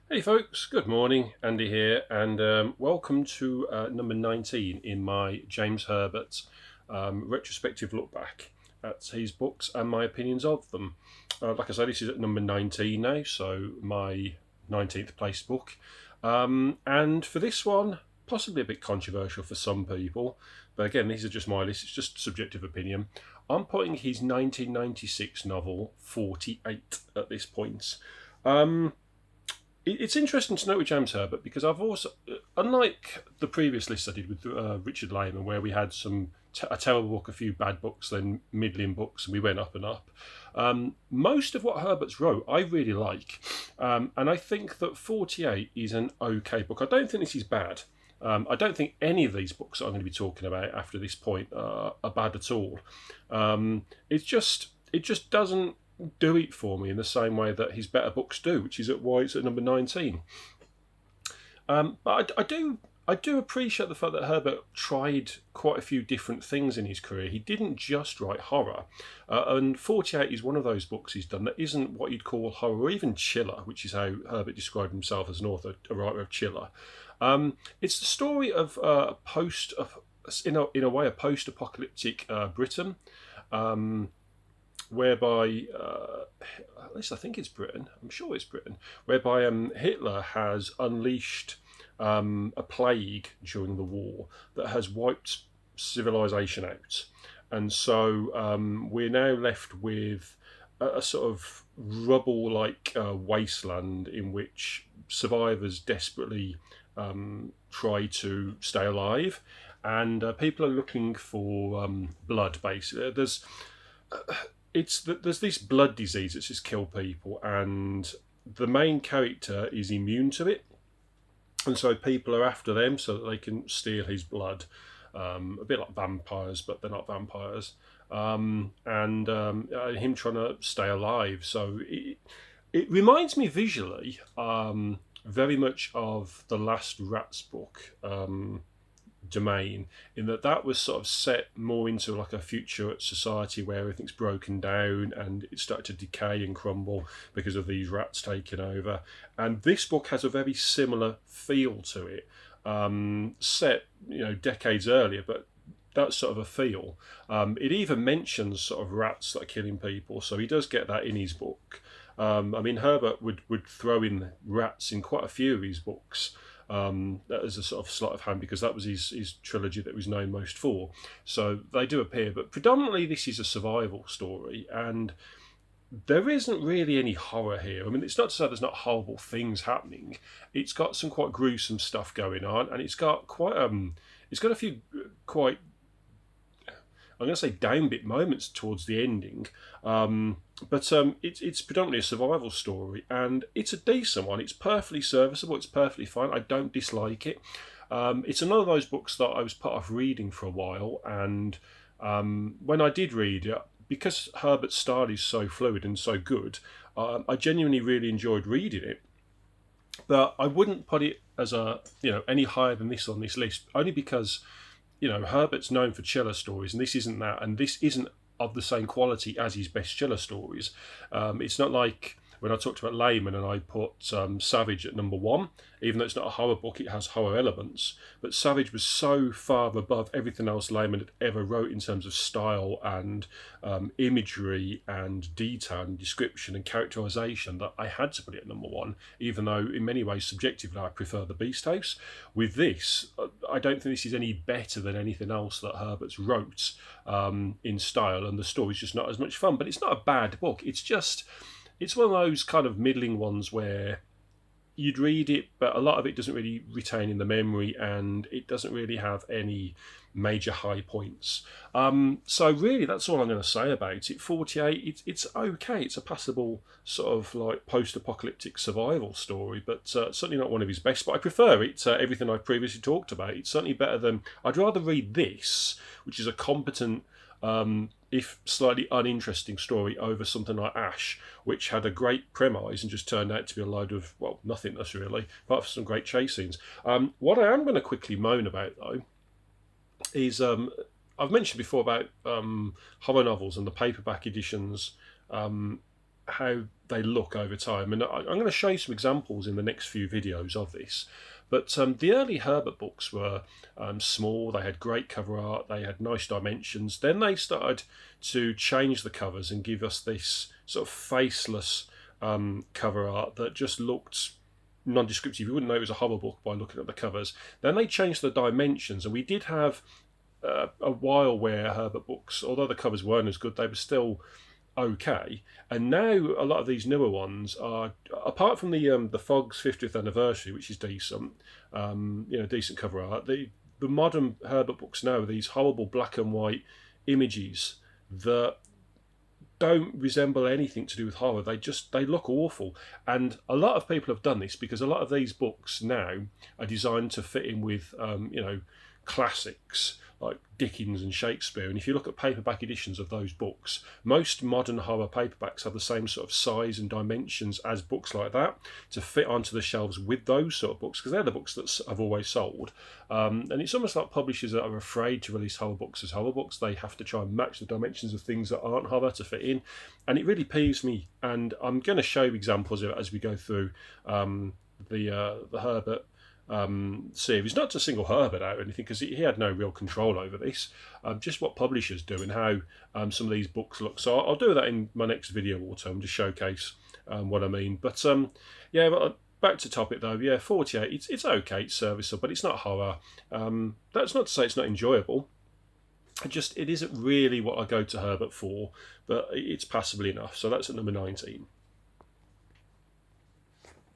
Hey folks, good morning. Andy here, and welcome to number 19 in my James Herbert retrospective look back at his books and my opinions of them. Like I say, this is at number 19 now, so my 19th place book. And for this one, possibly a bit controversial for some people, but again, these are just my list, it's just subjective opinion. I'm putting his 1996 novel 48 at this point. Um, it's interesting to note with James Herbert because I've also, unlike the previous list I did with Richard Lehman, where we had a terrible book, a few bad books, then middling books, and we went up and up. Most of what Herbert's wrote, I really like, and I think that 48 is an okay book. I don't think this is bad. I don't think any of these books that I'm going to be talking about after this point are bad at all. It just doesn't do it for me in the same way that his better books do, which is why it's at number 19. But I do appreciate the fact that Herbert tried quite a few different things in his career. He didn't just write horror, and 48 is one of those books he's done that isn't what you'd call horror, or even chiller, which is how Herbert described himself as an author, a writer of chiller. It's the story of in a way, a post-apocalyptic Britain. Um, Whereby, at least I think it's Britain, I'm sure it's Britain, whereby Hitler has unleashed a plague during the war that has wiped civilization out. And so we're now left with a sort of rubble like wasteland in which survivors desperately try to stay alive. And people are looking for blood, basically. There's this blood disease that's just killed people, and the main character is immune to it, and so people are after them so that they can steal his blood. A bit like vampires, but they're not vampires. And him trying to stay alive. So it reminds me visually very much of the last Rats book. Domain, in that was sort of set more into like a future society where everything's broken down and it started to decay and crumble because of these rats taking over. And this book has a very similar feel to it, set decades earlier, but that sort of a feel. It even mentions sort of rats that are killing people, so he does get that in his book. I mean, Herbert would throw in rats in quite a few of his books, as a sort of sleight of hand, because that was his trilogy that was known most for. So they do appear, but predominantly this is a survival story, and there isn't really any horror here. I mean, it's not to say there's not horrible things happening. It's got some quite gruesome stuff going on, and it's got a few quite, I'm going to say, downbeat moments towards the ending. But it's predominantly a survival story, and it's a decent one. It's perfectly serviceable. It's perfectly fine. I don't dislike it. It's another of those books that I was put off reading for a while, and when I did read it, because Herbert's style is so fluid and so good, I genuinely really enjoyed reading it. But I wouldn't put it as any higher than this on this list, only because Herbert's known for chiller stories, and this isn't that, and this isn't of the same quality as his best chiller stories. It's not like when I talked about Layman and I put Savage at number one, even though it's not a horror book, it has horror elements. But Savage was so far above everything else Layman had ever wrote in terms of style and imagery and detail and description and characterization that I had to put it at number one, even though in many ways subjectively I prefer the Beast House. With this, I don't think this is any better than anything else that Herbert's wrote in style, and the story's just not as much fun. But it's not a bad book. It's one of those kind of middling ones where you'd read it, but a lot of it doesn't really retain in the memory, and it doesn't really have any major high points. So really, that's all I'm going to say about it. 48, it's okay. It's a passable sort of like post-apocalyptic survival story, but certainly not one of his best. But I prefer it to everything I've previously talked about. It's certainly better than. I'd rather read this, which is a competent, if slightly uninteresting story, over something like Ash, which had a great premise and just turned out to be a load of, well, nothingness really, apart from some great chase scenes. What I am going to quickly moan about, though, is I've mentioned before about horror novels and the paperback editions, how they look over time. And I'm going to show you some examples in the next few videos of this. But the early Herbert books were small, they had great cover art, they had nice dimensions. Then they started to change the covers and give us this sort of faceless cover art that just looked non-descriptive. You wouldn't know it was a horror book by looking at the covers. Then they changed the dimensions, and we did have a while where Herbert books, although the covers weren't as good, they were still okay. And now a lot of these newer ones are, apart from the Fogg's 50th anniversary, which is decent, decent cover art. The modern Herbert books now are these horrible black and white images that don't resemble anything to do with horror. They look awful. And a lot of people have done this because a lot of these books now are designed to fit in with classics like Dickens and Shakespeare. And if you look at paperback editions of those books, most modern horror paperbacks have the same sort of size and dimensions as books like that to fit onto the shelves with those sort of books, because they're the books that have always sold. And it's almost like publishers that are afraid to release horror books as horror books. They have to try and match the dimensions of things that aren't horror to fit in. And it really peeves me. And I'm going to show examples of it as we go through the Herbert series. Not to single Herbert out or anything, because he had no real control over this, just what publishers do and how some of these books look. So I'll do that in my next video or two to showcase what I mean. But but back to topic though. Yeah, 48, it's okay, it's serviceable, but it's not horror. That's not to say it's not enjoyable. It isn't really what I go to Herbert for, but it's passably enough. So that's at number 19.